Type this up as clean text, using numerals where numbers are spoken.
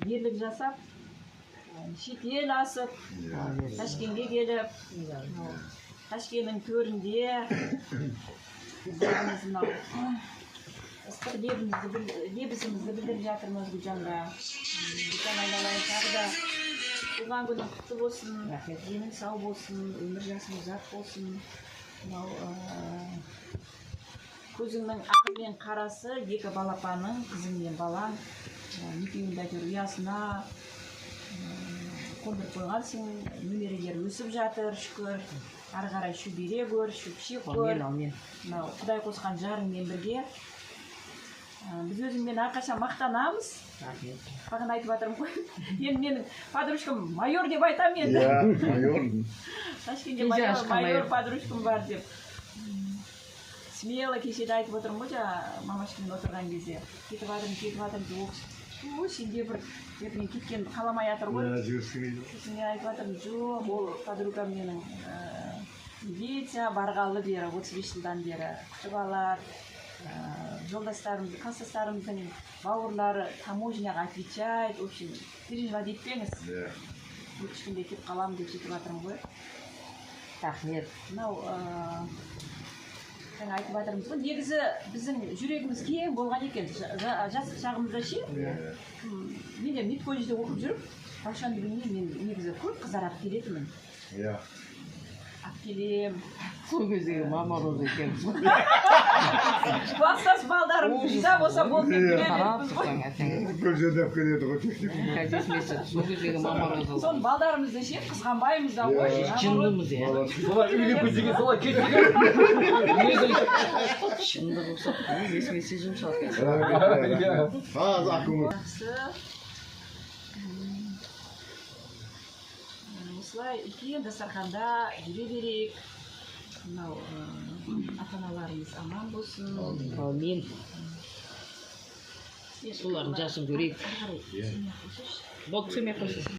ерлік жасап шет ел асып Ташкентке келіп Ташкенттің төрінде біздеріміз мынау ыстық лебізімізді білдіріп жатырмыз Гүлжанға. Гүлжан айналайын тағы да туған күнің құтты болсын, денің сау болсын, өмір жасың ұзақ болсын. Мынау көзіңнің ағы мен қарасы екі балапаның, қызың мен балаң, екеуің де әйтеуір ұясына қондырып қойғансың, немерелер өсіп жатыр, шүкір. Ары қарай шөбере көр, шөпшек көр. Мынау Құдай қосқан жарыңмен бірге. Біз өзіңмен әрқашан мақтанамыз. Бағана айтып жатырмын ғой. Енді менің подружкам майор деп айтамын енді. Майор. Ташкентте майор подружкам бар деп. Смело кешеде айтып отырмын ғой, мамашкамен отырған кезде. Кетіп жатырмын деп. Ой, сенде бір мен кеткен қаламай жатыр ғой. Мен айтып жатырмын, жоқ, ол подругам менің милиция барғалы бері, 35 жылдан бері күтіп алады. Жолдастарымыз, класстастарымыздың бауырлары таможняға отвечает. В общем, переживать етпеңіз. Ешкімде кетіп қаламын деп жетіп жатырмын ғой. Рахмет. Мынау жаңа айтып жатырмыз ғой, негізі біздің жүрегіміз кең болған екен. Жас шағымызда ше. Мен де медколледжде оқып жүріп, Раушанды күніне мен негізі көп қыздар алып келетінмін. Алып келем. Сол кездегі мама роза екенбіз ғой. Класстас балдарым риза болса болды деп Қарап келеміз ғой. Бүкіл жерде алып келеді ғой. Сол кездегі мама роза. Соны балдарымызды ше қызғанбаймыз да ғой. Шындымыз иә. Солай үйге көздеген, солай кетпеген. Шынды болса, есіме сезім шығады. Жақсы. Осылай үлкен дастарханда жүре берейік. Мынау ата-аналарымыз аман болсын. Мен солардың жасын көрейік. Болды, Болды, сөймей қойсын.